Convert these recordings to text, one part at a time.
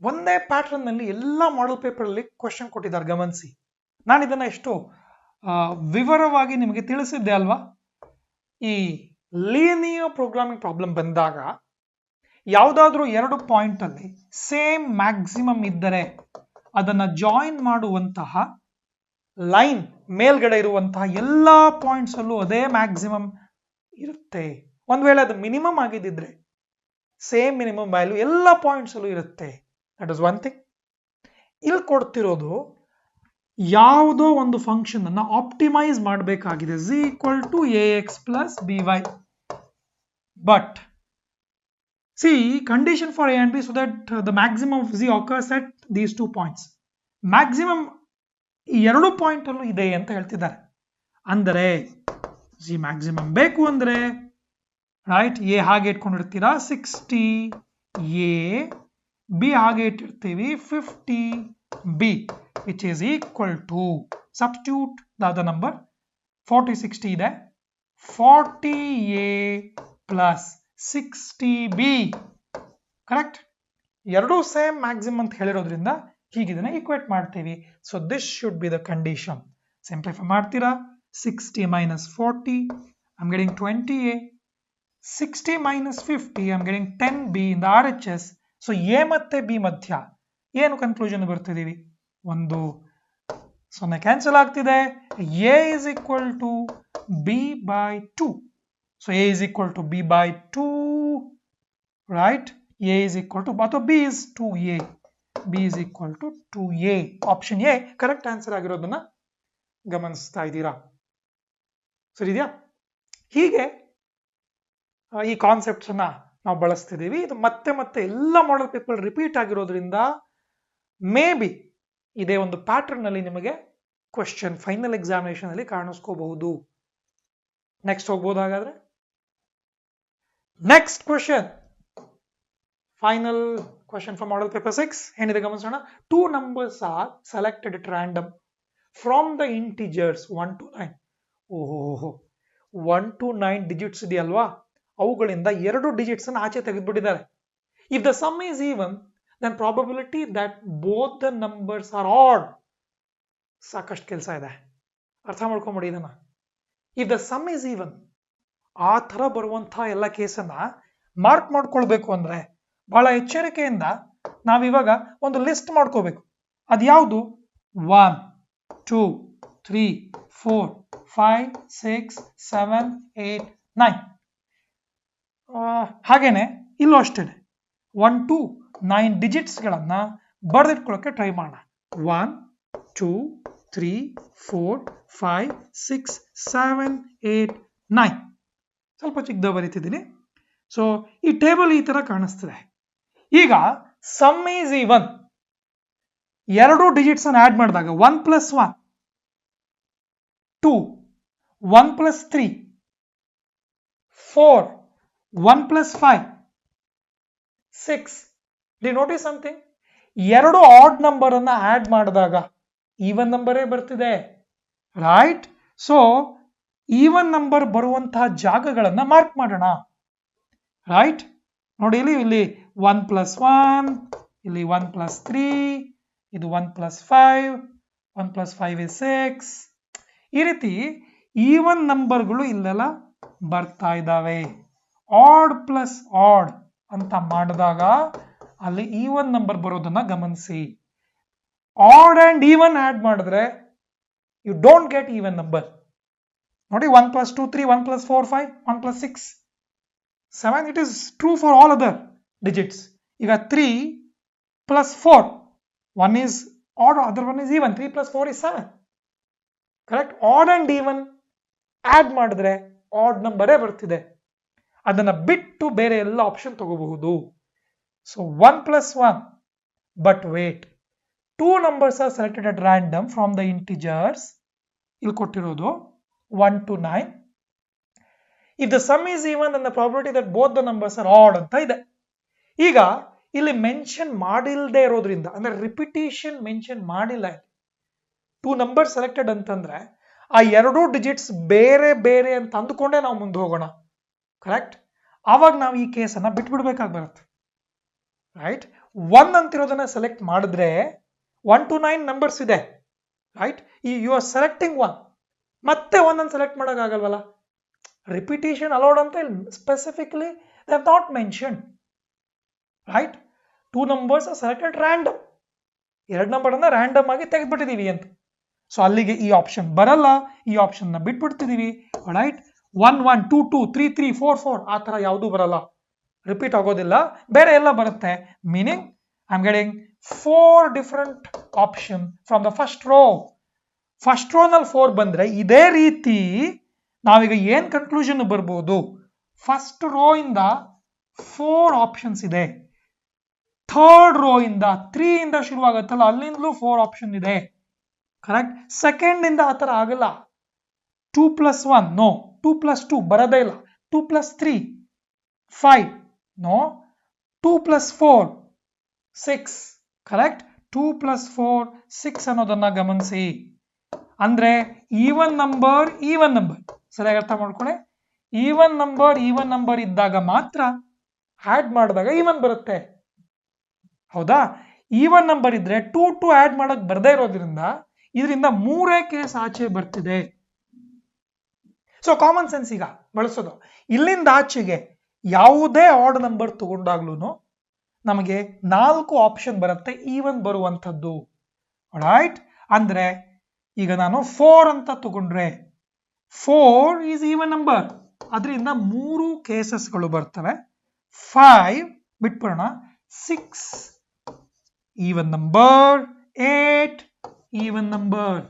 ಒಂದೇ ಪ್ಯಾಟರ್ನ್ ನಲ್ಲಿ ಎಲ್ಲ ಮಾಡೆಲ್ ಪೇಪರ್ ಅಲ್ಲಿ ಕ್ವಶನ್ ಕೊಟ್ಟಿದ್ದಾರೆ, ಗಮನಿಸಿ. ನಾನು ಇದನ್ನ ಎಷ್ಟು ವಿವರವಾಗಿ ನಿಮಗೆ ತಿಳಿಸಿದ್ದೆ ಅಲ್ವಾ. ಈ ಲೀನಿಯರ್ ಪ್ರೋಗ್ರಾಮಿಂಗ್ ಪ್ರಾಬ್ಲಮ್ ಬಂದಾಗ ಯಾವುದಾದ್ರೂ ಎರಡು ಪಾಯಿಂಟ್ ಅಲ್ಲಿ ಸೇಮ್ ಮ್ಯಾಕ್ಸಿಮಮ್ ಇದ್ದರೆ ಅದನ್ನ ಜಾಯಿನ್ ಮಾಡುವಂತಹ ಲೈನ್ ಮೇಲ್ಗಡೆ ಇರುವಂತಹ ಎಲ್ಲಾ ಪಾಯಿಂಟ್ಸ್ ಅಲ್ಲೂ ಅದೇ ಮ್ಯಾಕ್ಸಿಮಮ್ ಇರುತ್ತೆ. ಒಂದ್ ವೇಳೆ ಅದು ಮಿನಿಮಮ್ ಆಗಿದ್ದಿದ್ರೆ ಸೇಮ್ ಮಿನಿಮಮ್ ವ್ಯಾಲ್ಯೂ ಎಲ್ಲ ಪಾಯಿಂಟ್ಸ್ ಅಲ್ಲೂ ಇರುತ್ತೆ. That is one thing. ಇಲ್ಲಿ ಕೊಡ್ತಿರೋದು ಯಾವುದೋ ಒಂದು ಫಂಕ್ಷನ್ ಅನ್ನ ಆಪ್ಟಿಮೈಸ್ ಮಾಡಬೇಕಾಗಿದೆ, z = ax plus by. But see, condition for a and b so that the maximum of z occurs at these 2 points. Maximum ಈ ಎರಡು ಪಾಯಿಂಟ್ ಅಲ್ಲೂ ಇದೆ ಅಂತ ಹೇಳ್ತಿದ್ದಾರೆ. ಅಂದರೆ z maximum ಬೇಕು ಅಂದ್ರೆ ರೈಟ್, a ಹಾಗೆ ಇಟ್ಕೊಂಡಿರ್ತೀರಾ 60a, b ಹಾಗೆ ಇಟ್ಟಿರ್ತೀವಿ 50b, which is equal to, substitute the other number, 40 60 ಇದೆ, 40a plus 60b. ಕರೆಕ್ಟ್. ಎರಡೂ ಸೇಮ್ ಮ್ಯಾಕ್ಸಿಮಮ್ ಅಂತ ಹೇಳಿರೋದ್ರಿಂದ ಹೀಗೆ ಇದನ್ನ ಈಕ್ವೇಟ್ ಮಾಡ್ತೀವಿ. So this should be the condition. Simplify ಮಾಡ್ತೀರಾ, 60 minus 40, I'm getting 20a, 60 minus 50, I'm getting 10b in the RHS. So a ಮತ್ತೆ b ಮಧ್ಯ ಏನು ಕನ್ಕ್ಲೂಷನ್ ಬರ್ತಿದೀವಿ, ಒಂದು 0 ಕ್ಯಾನ್ಸಲ್ ಆಗ್ತಿದೆ, a is equal to b by 2. So a is equal to b by 2, right? a is equal to, ಅಥವಾ b is 2a, b is equal to 2a. Option a correct answer ಆಗಿರೋದನ್ನ ಗಮನಿಸ್ತಾ ಇದ್ದೀರಾ. ಸರಿ ಇದೆಯಾ? ಹೀಗೆ ಈ concepts ಅನ್ನ ನಾವು ಬಳಸ್ತಿದ್ದೀವಿ. ಇದು ಮತ್ತೆ ಮತ್ತೆ ಎಲ್ಲ ಮಾಡೆಲ್ ಪೇಪರ್ ರಿಪೀಟ್ ಆಗಿರೋದ್ರಿಂದ ಮೇ ಬಿ ಇದೇ ಒಂದು ಪ್ಯಾಟರ್ನ್ ಅಲ್ಲಿ ನಿಮಗೆ ಕ್ವೆಶ್ಚನ್ ಫೈನಲ್ ಎಕ್ಸಾಮಿನೇಷನ್ ಅಲ್ಲಿ ಕಾಣಿಸ್ಕೋಬಹುದು. ನೆಕ್ಸ್ಟ್ ಹೋಗ್ಬೋದು. ಹಾಗಾದ್ರೆ next question, final question for model paper 6 ಏನಿದೆ ಗಮನಿಸೋಣ. 2 numbers are selected at random from the integers 1 to 9. ಓಹೋ, 1 to 9 ಡಿಜಿಟ್ಸ್ ಇದೆಯಲ್ವಾ, ಅವುಗಳಿಂದ 2 ಡಿಜಿಟ್ಸ್ ಅನ್ನು ಆಚೆ ತೆಗೆದುಬಿಟ್ಟಿದ್ದಾರೆ. If the sum is even then probability that both the numbers are odd. ಸಾಕಷ್ಟು ಕೆಲಸ ಇದೆ, ಅರ್ಥ ಮಾಡ್ಕೊಂಬಿಡಿ ಇದನ್ನ. If the sum is even, ಆ ತರ ಬರುವಂತಹ ಎಲ್ಲ ಕೇಸನ್ನ ಮಾರ್ಕ್ ಮಾಡ್ಕೊಳ್ಬೇಕು ಅಂದ್ರೆ ಬಹಳ ಎಚ್ಚರಿಕೆಯಿಂದ ನಾವಿವಾಗ ಒಂದು ಲಿಸ್ಟ್ ಮಾಡ್ಕೋಬೇಕು. ಅದ್ಯಾವುದು? 1 2 3 4 5 6 7 8 9. ಹಾಗೇನೆ ಇಲ್ಲೂ ಅಷ್ಟೇ 1 to 9 ಡಿಜಿಟ್ಸ್ ಗಳನ್ನ ಬರೆದಿಟ್ಕೊಳ್ಳೋಕೆ ಟ್ರೈ ಮಾಡೋಣ. 1 2 3 4 5 6 7 8 9. ಸ್ವಲ್ಪ ಚಿಕ್ಕದ ಬರೀತಿದ್ದೀನಿ. ಸೊ ಈ ಟೇಬಲ್ ಈ ತರ ಕಾಣಿಸ್ತದೆ. ಈಗ ಸಮ್ ಈಸ್ ಈವನ್, 2 ಡಿಜಿಟ್ಸ್ ಅನ್ನು ಆಡ್ ಮಾಡಿದಾಗ 1 plus 1 2, 1 plus 3 4, 1 plus 5 6. D notice something? 2 odd number ಅನ್ನ ಆಡ್ ಮಾಡಿದಾಗ ಈವನ್ ನಂಬರೇ ಬರ್ತಿದೆ, ರೈಟ್? ಸೊ ಈವನ್ ನಂಬರ್ ಬರುವಂತಹ ಜಾಗಗಳನ್ನ ಮಾರ್ಕ್ ಮಾಡೋಣ, ರೈಟ್? ನೋಡಿ ಇಲ್ಲಿ 1 plus 1, ಇಲ್ಲಿ 1 plus 3, ಇದು 1 plus 5, 1 plus 5 is 6. ಈ ರೀತಿ ಈವನ್ ನಂಬರ್ಗಳು ಇಲ್ಲೆಲ್ಲ ಬರ್ತಾ ಇದ್ದಾವೆ. ಆಡ್ ಪ್ಲಸ್ ಆಡ್ ಅಂತ ಮಾಡಿದಾಗ ಅಲ್ಲಿ ಈವನ್ ನಂಬರ್ ಬರೋದನ್ನ ಗಮನಿಸಿ. ಆಡ್ ಅಂಡ್ ಈವನ್ ಆಡ್ ಮಾಡಿದ್ರೆ you don't get even number. ನೋಡಿ 1 plus 2 3, 1 plus 4 5, 1 plus 6 7. It is true for all other digits. ಈಗ 3 plus 4, one is odd, other one is even. 3 plus 4 is 7. Correct? Odd and even odd ಮಾಡಿದ್ರೆ odd ನಂಬರೇ ಬರ್ತಿದೆ. ಅದನ್ನ ಬಿಟ್ಟು ಬೇರೆ ಎಲ್ಲ option ತಗೋಬಹುದು. So 1 plus 1, but wait, 2 numbers are selected at random from the integers. ಇಲ್ಲಿ ಕೊಟ್ಟಿರೋದು 1 to 9. If the sum is even, then the probability that both the numbers are odd ಅಂತ ಇದೆ. ಈಗ ಇಲ್ಲಿ ಮೆನ್ಷನ್ ಮಾಡಿಲ್ಲದೆ ಇರೋದ್ರಿಂದ, ಅಂದ್ರೆ ರಿಪಿಟೇಷನ್ ಮೆನ್ಷನ್ ಮಾಡಿಲ್ಲ, 2 ನಂಬರ್ ಸೆಲೆಕ್ಟೆಡ್ ಅಂತಂದ್ರೆ ಆ 2 ಡಿಜಿಟ್ಸ್ ಬೇರೆ ಬೇರೆ ಅಂತ ಅಂದುಕೊಂಡೇ ನಾವು ಮುಂದೆ ಹೋಗೋಣ, ಕರೆಕ್ಟ್? ಆವಾಗ ನಾವು ಈ ಕೇಸನ್ನ ಬಿಟ್ಬಿಡ್ಬೇಕಾಗಿ ಬರುತ್ತೆ, ರೈಟ್? 1 ಅಂತಿರೋದನ್ನ ಸೆಲೆಕ್ಟ್ ಮಾಡಿದ್ರೆ 1 to 9 ನಂಬರ್ಸ್ ಇದೆ, ರೈಟ್? ಯು ಆರ್ ಸೆಲೆಕ್ಟಿಂಗ್ 1, ಮತ್ತೆ 1 ಅನ್ನು ಸೆಲೆಕ್ಟ್ ಮಾಡೋಕ್ಕಾಗಲ್ವಲ್ಲ. ರಿಪಿಟೇಷನ್ ಅಲೌಡ್ ಅಂತ ಇಲ್ಲಿ specifically they have not mention, right? 2 numbers are selected random, 2 number ಅನ್ನ ರ್ಯಾಂಡಮ್ ಆಗಿ ತೆಗೆದ್ಬಿಟ್ಟಿದೀವಿ ಅಂತ. ಸೊ ಅಲ್ಲಿಗೆ ಈ ಆಪ್ಷನ್ ಬರಲ್ಲ, ಈ ಆಪ್ಷನ್ ನ ಬಿಟ್ಬಿಡ್ತಿದೀವಿ, ರೈಟ್? 1 1 2 2 3 3 4 4 ಆ ತರ ಯಾವುದು ಬರಲ್ಲ, ರಿಪೀಟ್ ಆಗೋದಿಲ್ಲ, ಬೇರೆ ಎಲ್ಲ ಬರುತ್ತೆ. Meaning I am getting 4 different option from the first row. First row ನಲ್ಲಿ 4 ಬಂದ್ರೆ ಇದೇ ರೀತಿ ನಾವೀಗ ಏನ್ ಕನ್ಕ್ಲೂಷನ್ ಬರ್ಬೋದು? ಫಸ್ಟ್ ರೋ ಇಂದ 4 ಆಪ್ಷನ್ಸ್ ಇದೆ, ಥರ್ಡ್ ರೋ ಇಂದ 3 ಇಂದ ಶುರುವಾಗತ್ತಲ್ಲ ಅಲ್ಲಿಂದಲೂ 4 ಆಪ್ಷನ್ ಇದೆ, ಕರೆಕ್ಟ್? ಸೆಕೆಂಡ್ ಇಂದ ಆ ತರ ಆಗಲ್ಲ. 2 + 1 ನೋ, 2 + 2 ಬರದೇ ಇಲ್ಲ, 2 + 3 5 ನೋ, 2 + 4 6, ಕರೆಕ್ಟ್? 2 + 4 6 ಅನ್ನೋದನ್ನ ಗಮನಿಸಿ. ಅಂದ್ರೆ ಈವನ್ ನಂಬರ್ ಸರಿಯಾಗಿ ಅರ್ಥ ಮಾಡ್ಕೊಳ್ಳಿ. ಈವನ್ ನಂಬರ್ ಇದ್ದಾಗ ಮಾತ್ರ ಆಡ್ ಮಾಡಿದಾಗ ಈವನ್ ಬರುತ್ತೆ, ಹೌದಾ? ಈವನ್ ನಂಬರ್ ಇದ್ರೆ 2 2 ಆಡ್ ಮಾಡಕ್ ಬರ್ದೇ ಇರೋದ್ರಿಂದ ಇದರಿಂದ 3 ಕೇಸ್ ಆಚೆ ಬರ್ತಿದೆ. ಸೊ ಕಾಮನ್ ಸೆನ್ಸ್ ಈಗ ಬಳಸೋದು. ಇಲ್ಲಿಂದ ಆಚೆಗೆ ಯಾವುದೇ ಆಡ್ ನಂಬರ್ ತಗೊಂಡಾಗ್ಲೂ ನಮಗೆ 4 ಆಪ್ಷನ್ ಬರುತ್ತೆ ಈವನ್ ಬರುವಂಥದ್ದು, ರೈಟ್? ಅಂದ್ರೆ ಈಗ ನಾನು 4 ಅಂತ ತಗೊಂಡ್ರೆ 4 ಈಸ್ ಈವನ್ ನಂಬರ್, ಅದರಿಂದ 3 ಕೇಸಸ್ಗಳು ಬರ್ತವೆ. 5 ಬಿಟ್ಬಿಡೋಣ, 6 ಈವನ್ ನಂಬರ್, 8 ಈವನ್ ನಂಬರ್.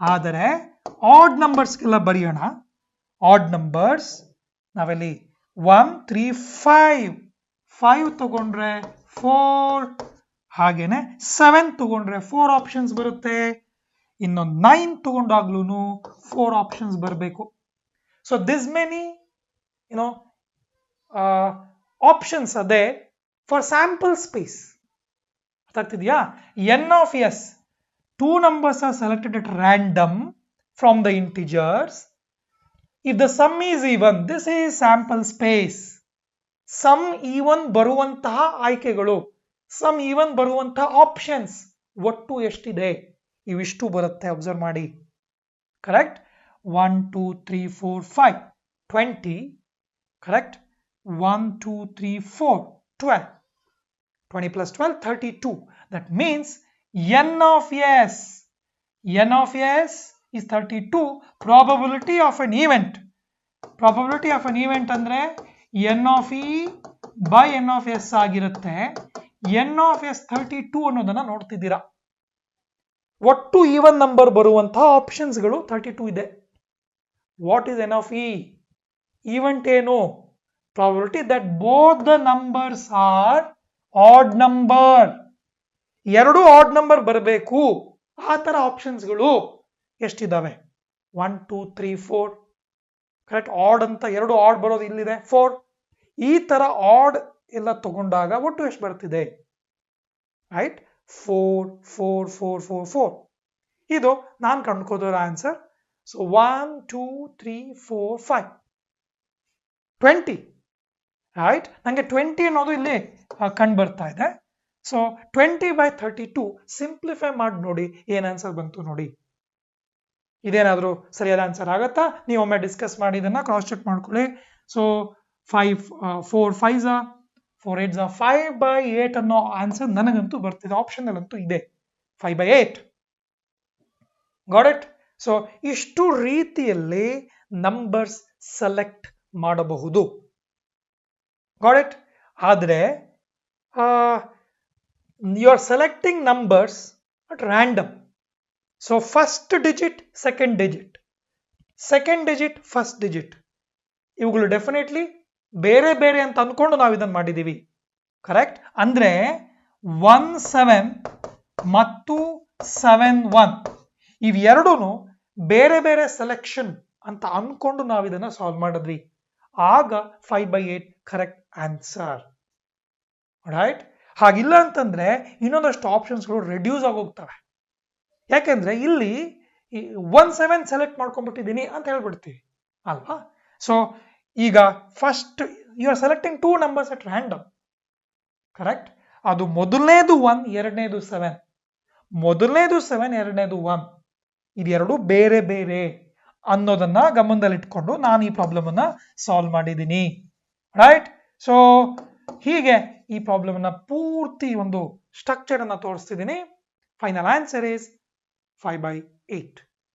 ಆದರೆ ಆಡ್ ನಂಬರ್ಸ್ಗೆಲ್ಲ ಬರೆಯೋಣ. ಆಡ್ ನಂಬರ್ಸ್ ನಾವೆಲ್ಲಿ 1 3 5 ತಗೊಂಡ್ರೆ 4, ಹಾಗೇನೆ 7 ತಗೊಂಡ್ರೆ 4 ಆಪ್ಷನ್ಸ್ ಬರುತ್ತೆ. ಇನ್ನು 9 ತಗೊಂಡಾಗ್ಲೂ 4 ಆಪ್ಷನ್ಸ್ ಬರಬೇಕು. ಸೊ ದಿಸ್ ಮೆನಿ ಆಪ್ಷನ್ಸ್ ಅದೇ ಫಾರ್ ಸ್ಯಾಂಪಲ್ ಸ್ಪೇಸ್. ಅರ್ಥಾಗ್ತಿದ್ಯಾ? N of S, 2 numbers are selected at random from the integers. If the sum is even, this is sample space. Sum even ಬರುವಂತಹ ಆಯ್ಕೆಗಳು, some even ಬರುವಂತಹ options ಒಟ್ಟು ಎಷ್ಟಿದೆ? ಇವಿಷ್ಟು ಬರುತ್ತೆ, observe ಮಾಡಿ, correct? 1 2 3 4 5 20, correct? 1 2 3 4 12, 20 + 12 32. That means N of S is 32. Probability of an event ಅಂದ್ರೆ N of E by N of S ಆಗಿರುತ್ತೆ. N of S 32 ಅನ್ನೋದನ್ನ ನೋಡ್ತಿದ್ದೀರಾ. ಒಟ್ಟು ಈವನ್ ನಂಬರ್ ಬರುವಂತಹ ಆಪ್ಷನ್ಸ್ಗಳು 32 ಇದೆ. What is N of E? Event ಏನು? Probability that both the numbers are odd number, ಎರಡು ಆಡ್ ನಂಬರ್ ಬರಬೇಕು, ಆ ತರ ಆಪ್ಷನ್ಸ್ಗಳು ಎಷ್ಟಿದಾವೆ? 1 2 3 4, ಕರೆಕ್ಟ್? ಆಡ್ ಅಂತ ಎರಡು ಆಡ್ ಬರೋದು ಇಲ್ಲಿದೆ 4. ಈ ತರ ಆಡ್ ಎಲ್ಲ ತಗೊಂಡಾಗ ಒಟ್ಟು ಎಷ್ಟು ಬರ್ತಿದೆ? ರೈಟ್? 4 4 4 4 4. ಇದು ನಾನು ಕಂಡುಕೋದರ ಆನ್ಸರ್. So 1 2 3 4 5 20, right? ನಂಗೆ 20 ಅನ್ನೋದು ಇಲ್ಲಿ ಕಂಡು ಬರ್ತಾ ಇದೆ. ಸೊ 20/32 ಸಿಂಪ್ಲಿಫೈ ಮಾಡಿ ನೋಡಿ ಏನ್ ಆನ್ಸರ್ ಬಂತು ನೋಡಿ. ಇದೇನಾದ್ರೂ ಸರಿಯಾದ ಆನ್ಸರ್ ಆಗತ್ತಾ? ನೀವು ಒಮ್ಮೆ ಡಿಸ್ಕಸ್ ಮಾಡಿ ಇದನ್ನ ಕ್ರಾಸ್ ಚೆಕ್ ಮಾಡ್ಕೊಳ್ಳಿ. ಸೊ 4 5s 4 8s 5/8 ಅನ್ನೋ ಆನ್ಸರ್ ನನಗಂತೂ ಬರ್ತಿದೆ, ಆಪ್ಷನ್ ಅಲ್ಲಂತೂ ಇದೆ 5/8. Got it? ಸೊ ಇಷ್ಟು ರೀತಿಯಲ್ಲಿ ನಂಬರ್ಸ್ ಸೆಲೆಕ್ಟ್ ಮಾಡಬಹುದು. Got it? ಆದ್ರೆ you are selecting numbers at random. So first digit, second digit, first digit, ಇವುಗಳು ಡೆಫಿನೆಟ್ಲಿ ಬೇರೆ ಬೇರೆ ಅಂತ ಅನ್ಕೊಂಡು ನಾವು ಇದನ್ನ ಮಾಡಿದೀವಿ, ಕರೆಕ್ಟ್? ಅಂದ್ರೆ 1 7 ಮತ್ತು 7 1 ಇವೆರಡೂ ಬೇರೆ ಬೇರೆ ಸೆಲೆಕ್ಷನ್ ಅಂತ ಅನ್ಕೊಂಡು ನಾವು ಇದನ್ನ ಸಾಲ್ವ್ ಮಾಡಿದ್ವಿ. ಆಗ 5/8 ಕರೆಕ್ಟ್ ಆನ್ಸರ್, ರೈಟ್? ಹಾಗಿಲ್ಲ ಅಂತಂದ್ರೆ ಇನ್ನೊಂದಷ್ಟು ಆಪ್ಷನ್ಸ್ಗಳು ರೆಡ್ಯೂಸ್ ಆಗೋಗ್ತವೆ. ಯಾಕೆಂದ್ರೆ ಇಲ್ಲಿ 1 7 ಸೆಲೆಕ್ಟ್ ಮಾಡ್ಕೊಂಡ್ಬಿಟ್ಟಿದ್ದೀನಿ ಅಂತ ಹೇಳ್ಬಿಡ್ತೀವಿ ಅಲ್ವಾ? ಸೊ ಈಗ first you are selecting 2 numbers at random, correct? ಅದು ಮೊದಲನೇದು 1, ಎರಡನೇದು 7. ಮೊದಲನೇದು 7, ಎರಡನೇದು 1. ಇದೆರಡು ಬೇರೆ ಬೇರೆ ಅನ್ನೋದನ್ನ ಗಮನದಲ್ಲಿಟ್ಕೊಂಡು ನಾನು ಈ ಪ್ರಾಬ್ಲಮ್ ಅನ್ನ ಸಾಲ್ವ್ ಮಾಡಿದ್ದೀನಿ. ರೈಟ್? ಸೊ ಹೀಗೆ ಈ ಪ್ರಾಬ್ಲಮ್ ಅನ್ನ ಪೂರ್ತಿ ಒಂದು ಸ್ಟ್ರಕ್ಚರ್ ಅನ್ನ ತೋರಿಸ್ತಿದ್ದೀನಿ. Final answer is 5/8.